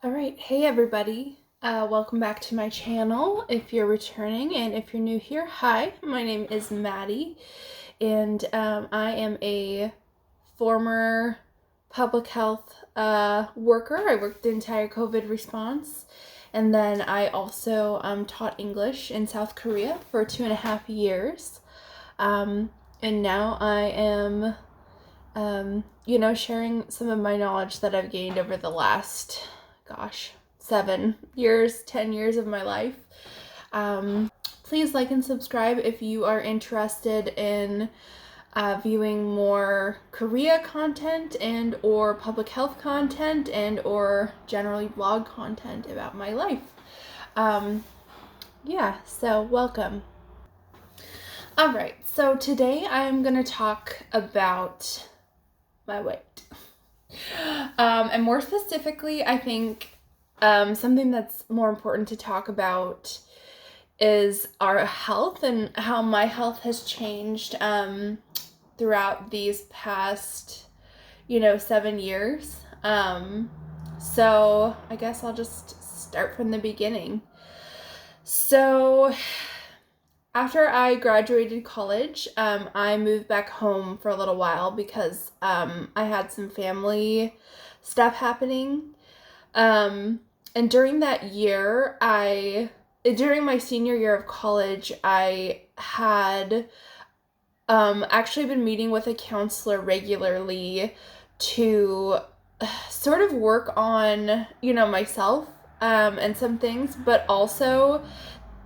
All right, hey everybody. Welcome back to my channel. If you're returning and if you're new here, hi, my name is Maddie, and I am a former public health worker. I worked the entire COVID response, and then I also taught English in South Korea for 2.5 years. And now I am, sharing some of my knowledge that I've gained over the last 7 years, 10 years of my life. Please like and subscribe if you are interested in viewing more Korea content and or public health content and or generally blog content about my life. So welcome. All right, so today I'm going to talk about my weight. And more specifically, I think something that's more important to talk about is our health and how my health has changed throughout these past, 7 years. So I guess I'll just start from the beginning. So after I graduated college, I moved back home for a little while because I had some family stuff happening. And during that year, during my senior year of college, I had actually been meeting with a counselor regularly to sort of work on, myself and some things, but also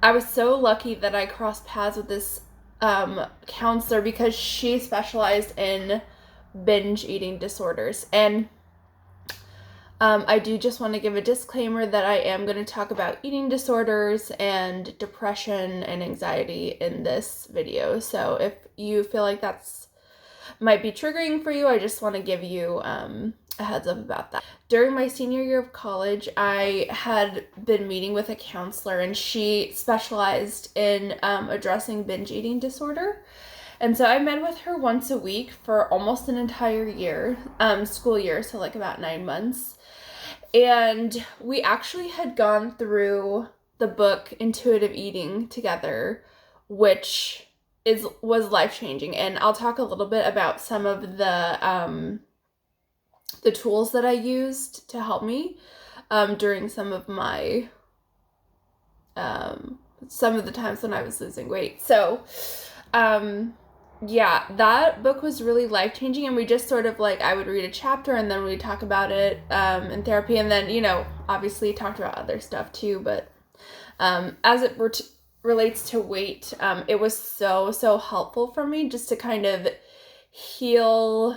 I was so lucky that I crossed paths with this counselor because she specialized in binge eating disorders. And I do just want to give a disclaimer that I am going to talk about eating disorders and depression and anxiety in this video. So if you feel like that's might be triggering for you, I just want to give you a heads up about that. During my senior year of college, I had been meeting with a counselor, and she specialized in addressing binge eating disorder. And so I met with her once a week for almost an entire year, school year, so like about 9 months. And we actually had gone through the book Intuitive Eating together, which was life-changing. And I'll talk a little bit about some of the tools that I used to help me during some of my some of the times when I was losing weight. So that book was really life-changing, and we just sort of I would read a chapter and then we'd talk about it in therapy, and then obviously talked about other stuff too, but as it relates to weight, it was so helpful for me just to kind of heal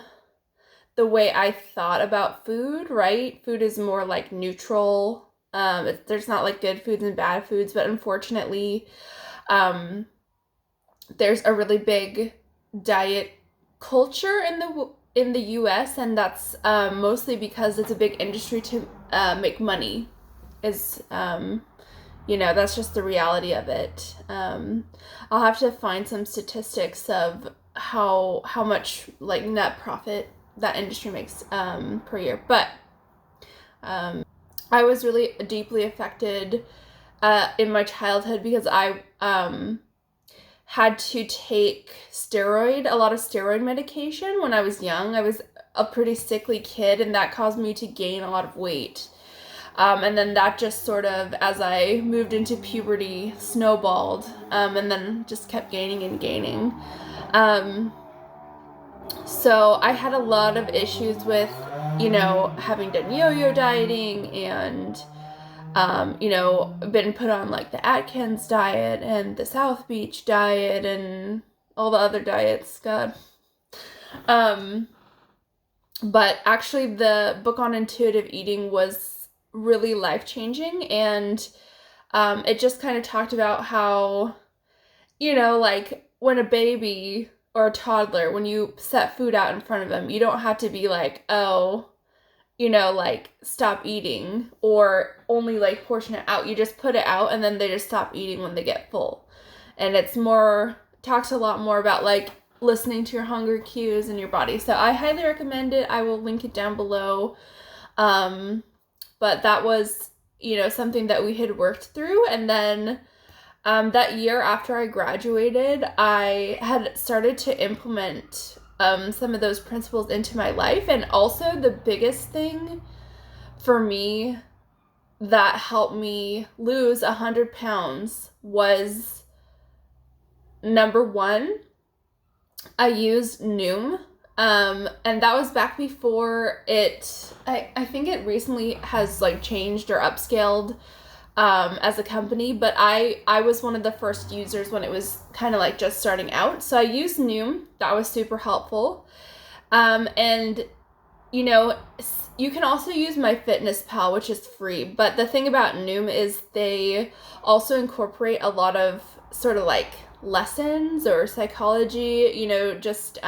the way I thought about food, right? Food is more like neutral. There's not like good foods and bad foods, but unfortunately, there's a really big diet culture in the US, and that's mostly because it's a big industry to make money. That's just the reality of it. I'll have to find some statistics of how much net profit that industry makes per year. But I was really deeply affected in my childhood because I had to take a lot of steroid medication when I was young. I was a pretty sickly kid, and that caused me to gain a lot of weight. And then that just sort of, as I moved into puberty, snowballed, and then just kept gaining and gaining. So I had a lot of issues with, having done yo-yo dieting and, been put on the Atkins diet and the South Beach diet and all the other diets, God. But actually the book on intuitive eating was really life-changing, and it just kind of talked about how, when a baby or a toddler, when you set food out in front of them, you don't have to be stop eating or only portion it out. You just put it out and then they just stop eating when they get full. And talks a lot more about listening to your hunger cues in your body. So I highly recommend it. I will link it down below. But but that was, something that we had worked through. And then that year after I graduated, I had started to implement some of those principles into my life. And also the biggest thing for me that helped me lose 100 pounds was, number one, I used Noom. And that was back before I think it recently has like changed or upscaled as a company, but I was one of the first users when it was kind of like just starting out. So I used Noom. That was super helpful. And you can also use MyFitnessPal, which is free. But the thing about Noom is they also incorporate a lot of sort of like lessons or psychology, just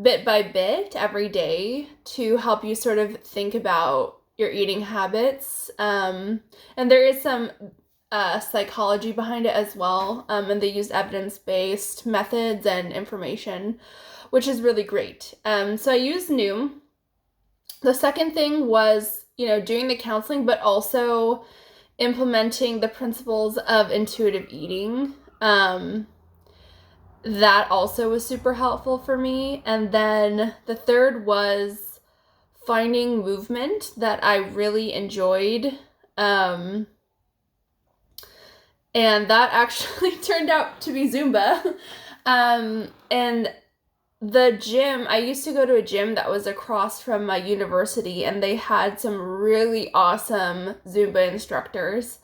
bit by bit every day to help you sort of think about your eating habits. And there is some psychology behind it as well. And they use evidence-based methods and information, which is really great. So I used Noom. The second thing was, doing the counseling, but also implementing the principles of intuitive eating. That also was super helpful for me. And then the third was finding movement that I really enjoyed. And that actually turned out to be Zumba. And the gym, I used to go to a gym that was across from my university, and they had some really awesome Zumba instructors.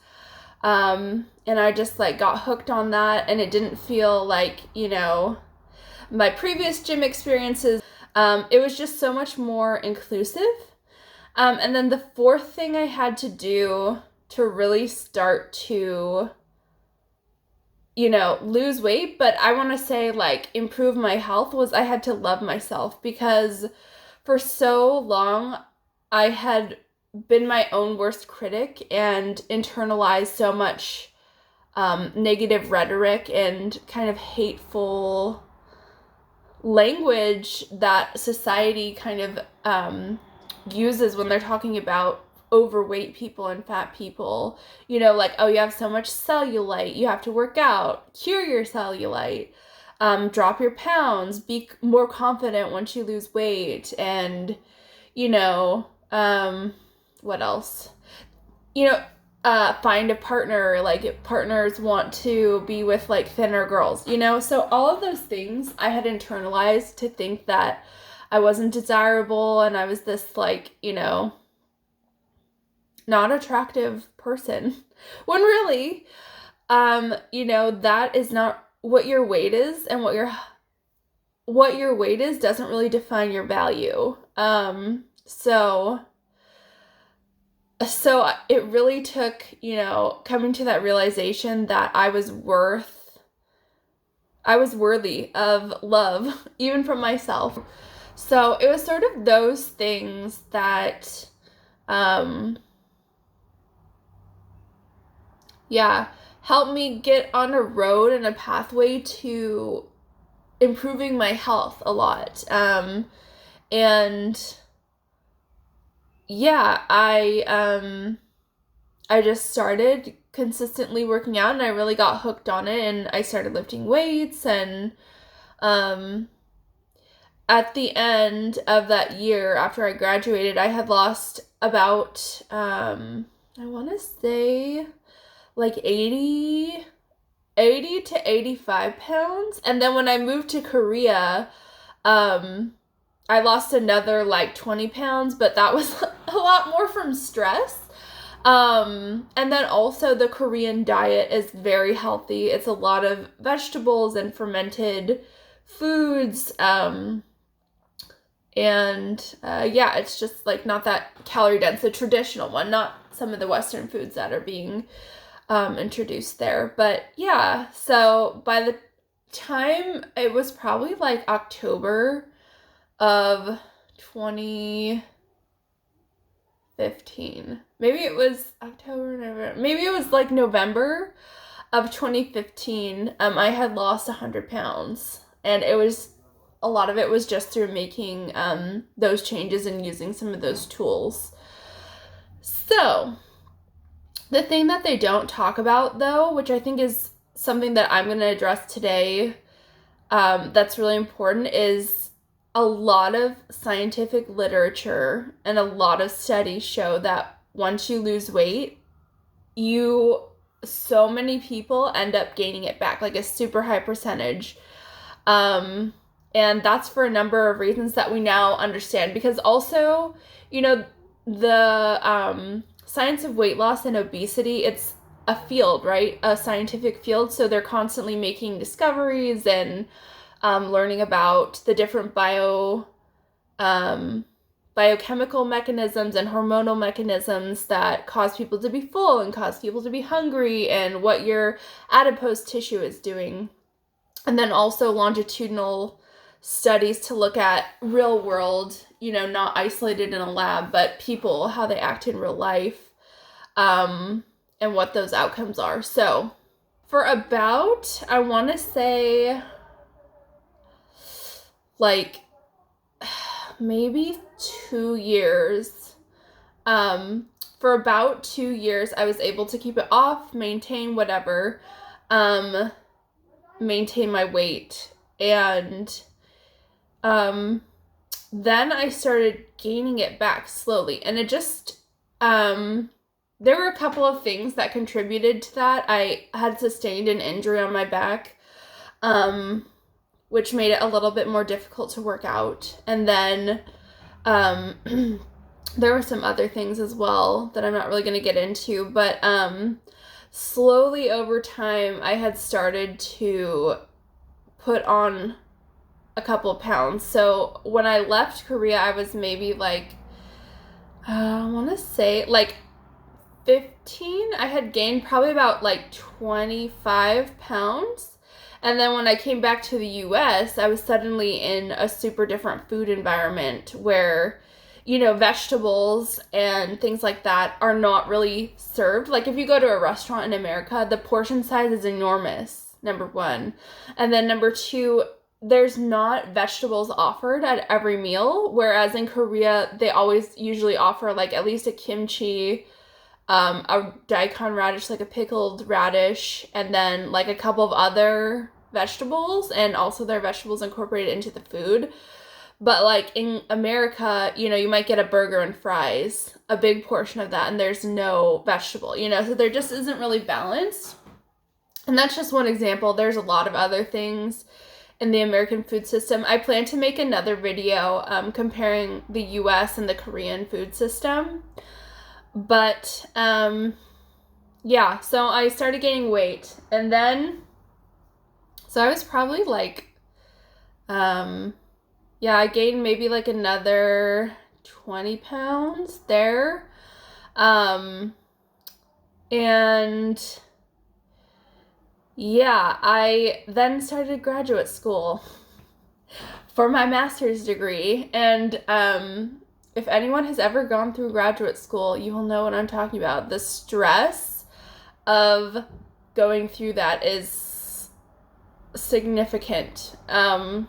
And I just like got hooked on that, and it didn't feel like, my previous gym experiences. It was just so much more inclusive. And then the fourth thing I had to do to really start to, lose weight, but I want to say like improve my health, was I had to love myself, because for so long I had been my own worst critic and internalized so much negative rhetoric and kind of hateful language that society kind of uses when they're talking about overweight people and fat people, like, oh, you have so much cellulite, you have to work out, cure your cellulite, drop your pounds, be more confident once you lose weight, and, what else? Find a partner, like partners want to be with like thinner girls, so all of those things I had internalized to think that I wasn't desirable and I was this like, not attractive person, when really, that is not what your weight is, and what your weight is doesn't really define your value. So it really took, coming to that realization that I was worthy of love, even from myself. So it was sort of those things that, helped me get on a road and a pathway to improving my health a lot. And yeah, I just started consistently working out, and I really got hooked on it, and I started lifting weights, and at the end of that year after I graduated, I had lost about I want to say like 80 to 85 pounds. And then when I moved to Korea, I lost another like 20 pounds, but that was a lot more from stress. And then also the Korean diet is very healthy. It's a lot of vegetables and fermented foods. It's just like not that calorie dense, the traditional one, not some of the Western foods that are being introduced there. But yeah, so by the time, it was probably like October of 2015. Maybe it was October, November. Maybe it was like November of 2015. I had lost 100 pounds, and a lot of it was just through making those changes and using some of those tools. So, the thing that they don't talk about, though, which I think is something that I'm going to address today, that's really important, is a lot of scientific literature and a lot of studies show that once you lose weight, so many people end up gaining it back, like a super high percentage. And that's for a number of reasons that we now understand, because also, the science of weight loss and obesity, it's a field, right? A scientific field. So they're constantly making discoveries and learning about the different biochemical mechanisms and hormonal mechanisms that cause people to be full and cause people to be hungry, and what your adipose tissue is doing. And then also longitudinal studies to look at real world, not isolated in a lab, but people, how they act in real life, and what those outcomes are. So for about, I want to say, like, maybe 2 years, for about 2 years, I was able to keep it off, maintain whatever, maintain my weight. And then I started gaining it back slowly. And it just, there were a couple of things that contributed to that. I had sustained an injury on my back, which made it a little bit more difficult to work out. And then there were some other things as well that I'm not really going to get into, but slowly over time, I had started to put on a couple pounds. So when I left Korea, I was maybe like, I want to say like 15. I had gained probably about like 25 pounds. And then when I came back to the US, I was suddenly in a super different food environment where, vegetables and things like that are not really served. Like if you go to a restaurant in America, the portion size is enormous, number one. And then number two, there's not vegetables offered at every meal, whereas in Korea, they always usually offer like at least a kimchi, a daikon radish, like a pickled radish, and then like a couple of other vegetables, and also their vegetables incorporated into the food. But like in America, you might get a burger and fries, a big portion of that, and there's no vegetable, so there just isn't really balance. And that's just one example. There's a lot of other things in the American food system. I plan to make another video comparing the US and the Korean food system. But, yeah, so I started gaining weight, and then, so I was probably like, I gained maybe like another 20 pounds there, and, yeah, I then started graduate school for my master's degree, and, if anyone has ever gone through graduate school, you will know what I'm talking about. The stress of going through that is significant. And,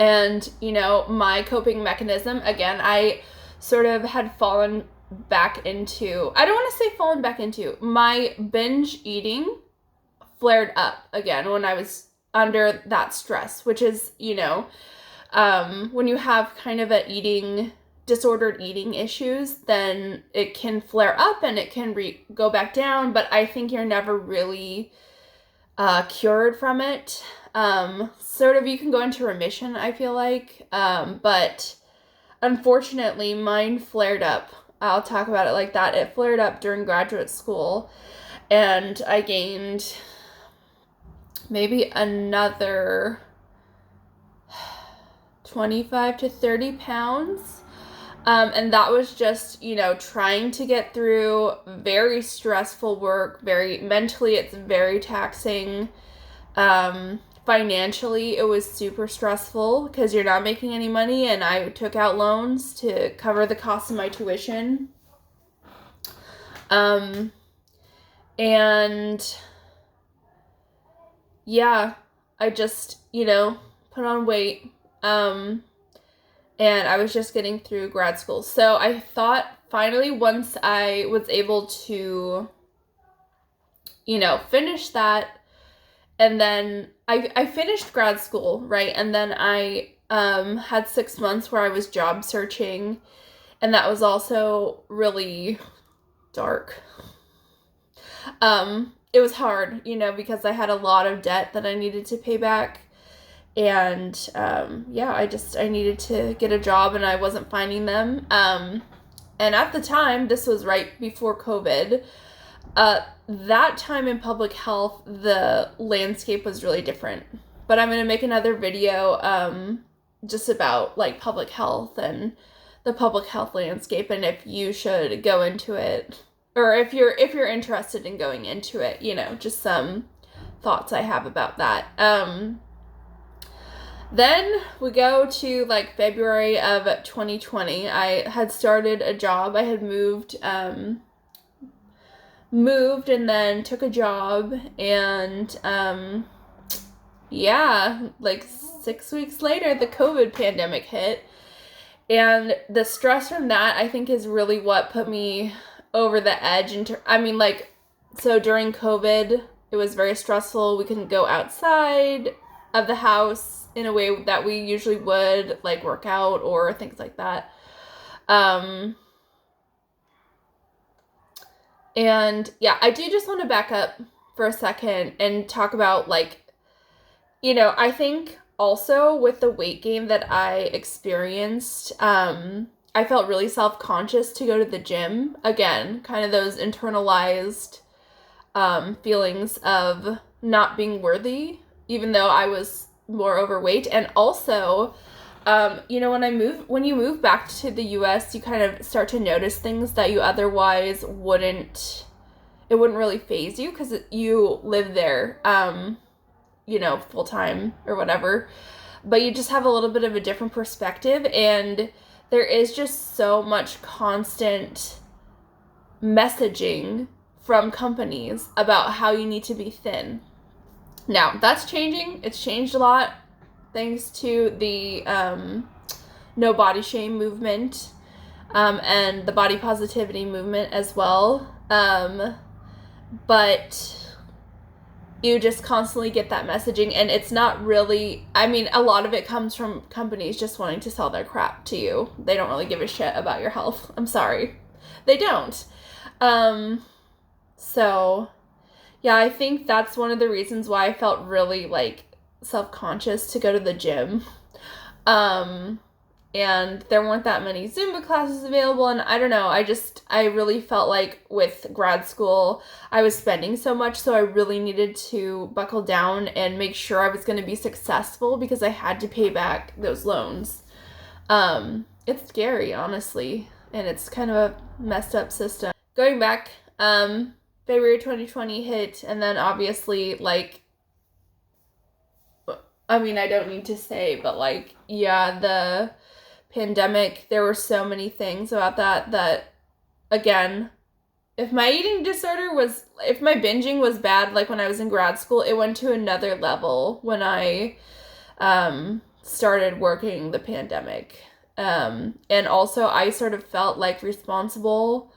my coping mechanism, again, I sort of had fallen back into, I don't want to say fallen back into, my binge eating flared up again when I was under that stress, which is, when you have kind of disordered eating issues, then it can flare up and it can go back down, but I think you're never really cured from it. Sort of, you can go into remission, I feel like, but unfortunately mine flared up. I'll talk about it like that. It flared up during graduate school, and I gained maybe another 25 to 30 pounds. And that was just, trying to get through very stressful work, mentally, it's very taxing. Financially, it was super stressful because you're not making any money, and I took out loans to cover the cost of my tuition. And yeah, I just, put on weight. And I was just getting through grad school. So I thought finally, once I was able to, finish that, and then I finished grad school, right? And then I had 6 months where I was job searching, and that was also really dark. It was hard, because I had a lot of debt that I needed to pay back. And I needed to get a job, and I wasn't finding them. And at the time, this was right before COVID. That time in public health, the landscape was really different. But I'm going to make another video just about like public health and the public health landscape, and if you should go into it, or if you're interested in going into it, just some thoughts I have about that. Then we go to like February of 2020. I had started a job. I had moved and then took a job, and like 6 weeks later, the COVID pandemic hit. And the stress from that, I think, is really what put me over the edge. So during COVID, it was very stressful. We couldn't go outside of the house in a way that we usually would, like work out or things like that. And I do just want to back up for a second and talk about, I think also with the weight gain that I experienced, I felt really self-conscious to go to the gym. Again, kind of those internalized feelings of not being worthy, even though I was more overweight. And also, when you move back to the US, you kind of start to notice things that you otherwise wouldn't really faze you because you live there, full time or whatever. But you just have a little bit of a different perspective, and there is just so much constant messaging from companies about how you need to be thin. Now, that's changing. It's changed a lot thanks to the no body shame movement and the body positivity movement as well. But you just constantly get that messaging, and it's not really, a lot of it comes from companies just wanting to sell their crap to you. They don't really give a shit about your health. I'm sorry. They don't. I think that's one of the reasons why I felt really, self-conscious to go to the gym. And there weren't that many Zumba classes available, and I don't know, I really felt like with grad school, I was spending so much, so I really needed to buckle down and make sure I was going to be successful because I had to pay back those loans. It's scary, honestly, and it's kind of a messed up system. Going back, February 2020 hit, and then obviously, I don't need to say, but the pandemic, there were so many things about that, again, if my binging was bad, when I was in grad school, it went to another level when I started working the pandemic. And also I sort of felt responsible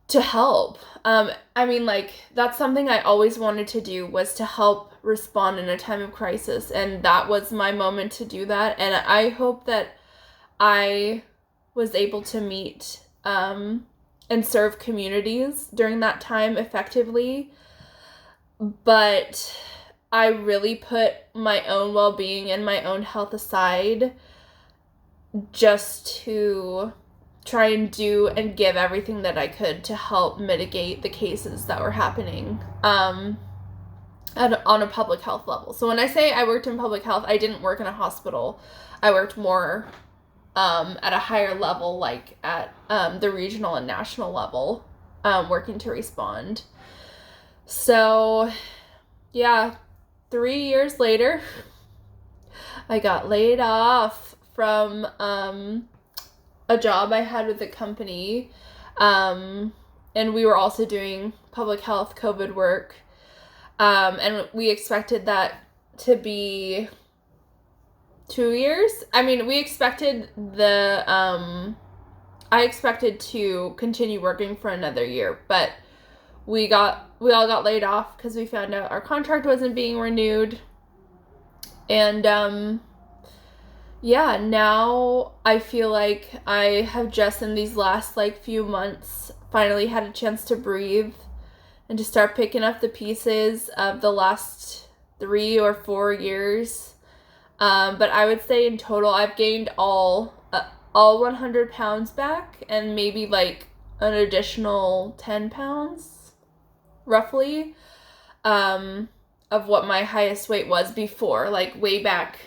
to help. That's something I always wanted to do, was to help respond in a time of crisis, and that was my moment to do that. And I hope that I was able to meet and serve communities during that time effectively, but I really put my own well-being and my own health aside just to try and do and give everything that I could to help mitigate the cases that were happening on a public health level. So when I say I worked in public health, I didn't work in a hospital. I worked more at a higher level, at the regional and national level, working to respond. So, 3 years later, I got laid off from a job I had with the company, and we were also doing public health COVID work, and we expected that to be 2 years. We expected the I expected to continue working for another year, but we all got laid off because we found out our contract wasn't being renewed. And yeah, now I feel like I have just in these last like few months finally had a chance to breathe and to start picking up the pieces of the last 3 or 4 years. But I would say in total I've gained all 100 pounds back, and maybe like an additional 10 pounds roughly, of what my highest weight was before, like way back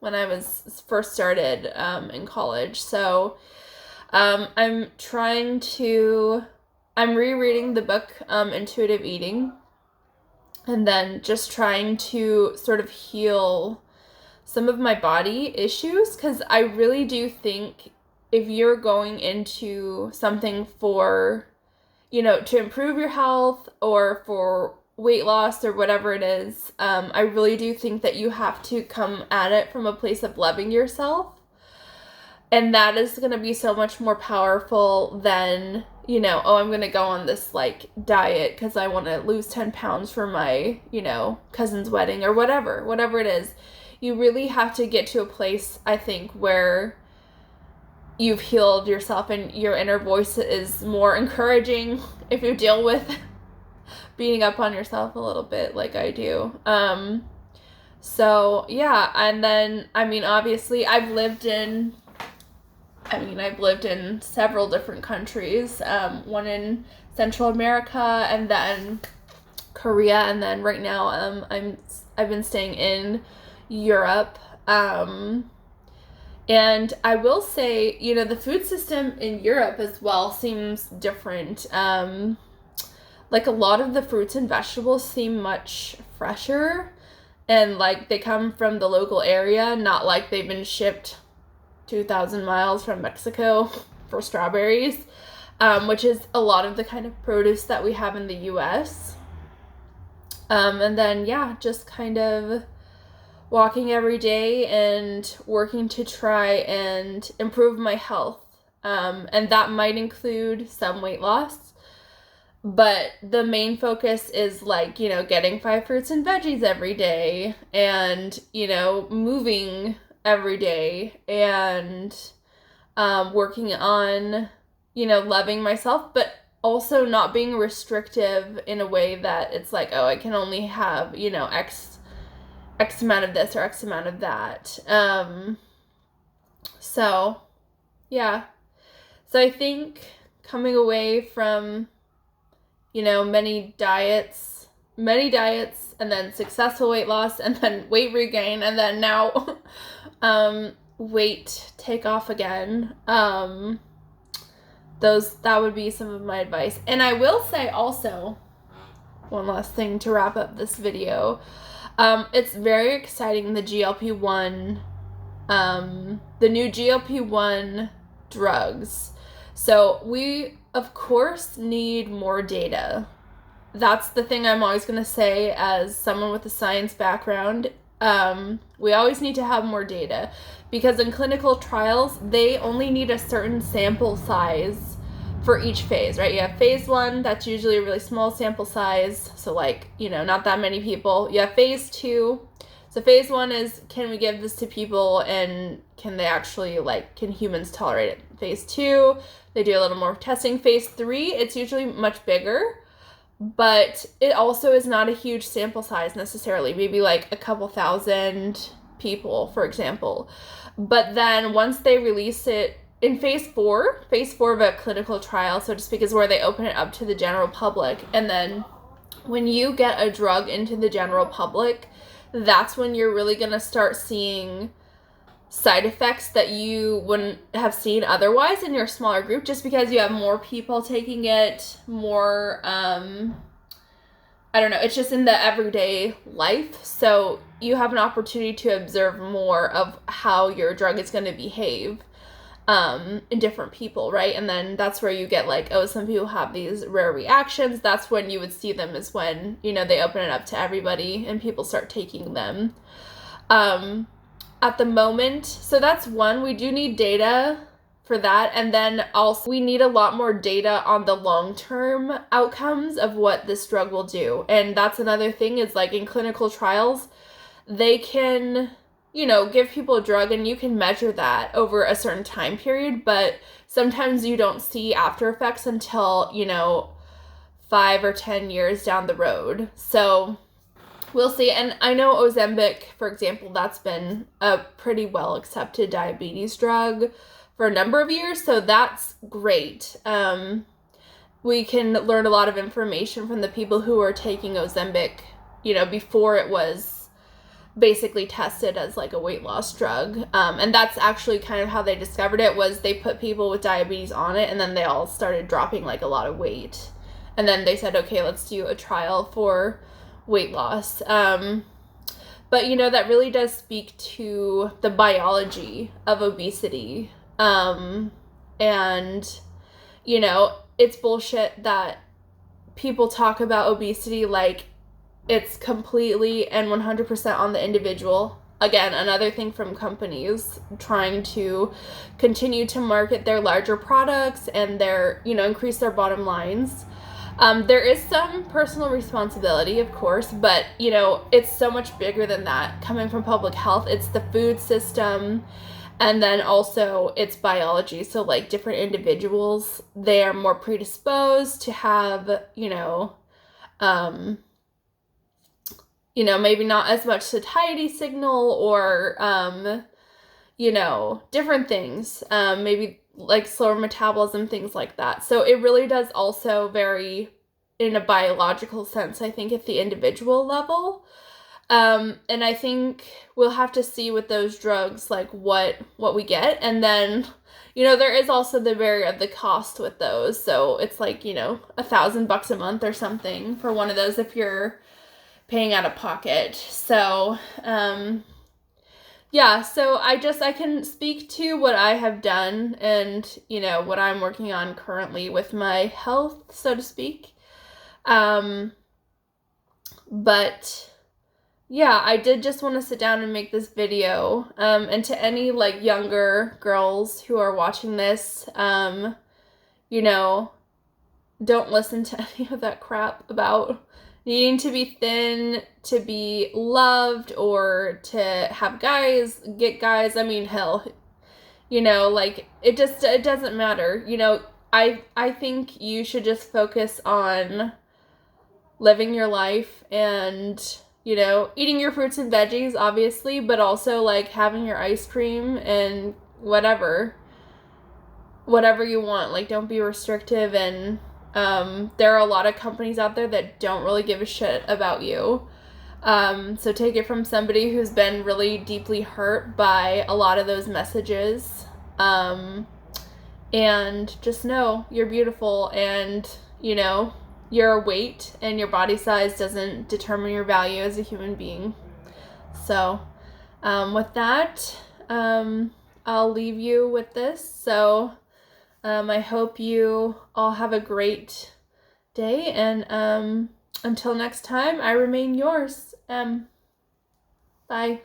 when I was first started in college. So I'm rereading the book Intuitive Eating, and then just trying to sort of heal some of my body issues, because I really do think if you're going into something for, to improve your health or for weight loss or whatever it is, I really do think that you have to come at it from a place of loving yourself. And that is going to be so much more powerful than, I'm going to go on this like diet because I want to lose 10 pounds for my, cousin's wedding or whatever it is. You really have to get to a place, I think, where you've healed yourself and your inner voice is more encouraging if you deal with beating up on yourself a little bit like I do. So yeah, and then, obviously I've lived in several different countries, one in Central America and then Korea, and then right now I've been staying in Europe. And I will say, the food system in Europe as well seems different. Like a lot of the fruits and vegetables seem much fresher, and like they come from the local area, not like they've been shipped 2,000 miles from Mexico for strawberries, which is a lot of the kind of produce that we have in the US. And then, yeah, just kind of walking every day and working to try and improve my health. And that might include some weight loss, but the main focus is like, getting 5 fruits and veggies every day and, moving every day and working on, loving myself, but also not being restrictive in a way that it's like, oh, I can only have, X amount of this or X amount of that. So, yeah. So I think coming away from, many diets, and then successful weight loss, and then weight regain, and then now weight take off again. That would be some of my advice. And I will say also, one last thing to wrap up this video. It's very exciting, the GLP-1, the new GLP-1 drugs. So we, of course, need more data. That's the thing I'm always going to say as someone with a science background. We always need to have more data, because in clinical trials, they only need a certain sample size for each phase, right? You have phase 1, that's usually a really small sample size, so like, not that many people. You have phase 2. So phase 1 is, can we give this to people and can they actually, can humans tolerate it? Phase 2, they do a little more testing. Phase 3, it's usually much bigger, but it also is not a huge sample size necessarily, maybe like a couple thousand people, for example. But then once they release it, in phase 4 of a clinical trial, so to speak, is where they open it up to the general public. And then when you get a drug into the general public, that's when you're really going to start seeing side effects that you wouldn't have seen otherwise in your smaller group, just because you have more people taking it, more, it's just in the everyday life. So you have an opportunity to observe more of how your drug is going to behave in different people, right? And then that's where you get like, oh, some people have these rare reactions. That's when you would see them, is when, they open it up to everybody and people start taking them. At the moment, so that's one, we do need data for that. And then also we need a lot more data on the long-term outcomes of what this drug will do. And that's another thing, is like in clinical trials, they can, give people a drug and you can measure that over a certain time period, but sometimes you don't see after effects until, 5 or 10 years down the road. So we'll see. And I know Ozempic, for example, that's been a pretty well accepted diabetes drug for a number of years, so that's great. We can learn a lot of information from the people who are taking Ozempic, before it was basically tested as like a weight loss drug. And that's actually kind of how they discovered it, was they put people with diabetes on it and then they all started dropping like a lot of weight. And then they said, okay, let's do a trial for weight loss. But, that really does speak to the biology of obesity. And, it's bullshit that people talk about obesity like it's completely and 100% on the individual. Again, another thing from companies trying to continue to market their larger products and their, increase their bottom lines. There is some personal responsibility, of course, but, it's so much bigger than that. Coming from public health, it's the food system, and then also it's biology. So, like, different individuals, they are more predisposed to have, maybe not as much satiety signal or, different things, maybe like slower metabolism, things like that. So it really does also vary in a biological sense, I think, at the individual level. And I think we'll have to see with those drugs, like what we get. And then, there is also the barrier of the cost with those. So it's like, $1,000 a month or something for one of those if you're paying out of pocket. So, yeah, so I can speak to what I have done and, what I'm working on currently with my health, so to speak. But yeah, I did just want to sit down and make this video. And to any like younger girls who are watching this, don't listen to any of that crap about needing to be thin to be loved or to have guys get guys. I mean, hell, like it doesn't matter. I think you should just focus on living your life and, eating your fruits and veggies, obviously, but also like having your ice cream and whatever you want. Like, don't be restrictive. And there are a lot of companies out there that don't really give a shit about you. So take it from somebody who's been really deeply hurt by a lot of those messages. And just know you're beautiful, and, your weight and your body size doesn't determine your value as a human being. So, with that, I'll leave you with this. So, I hope you all have a great day, and until next time, I remain yours. Bye.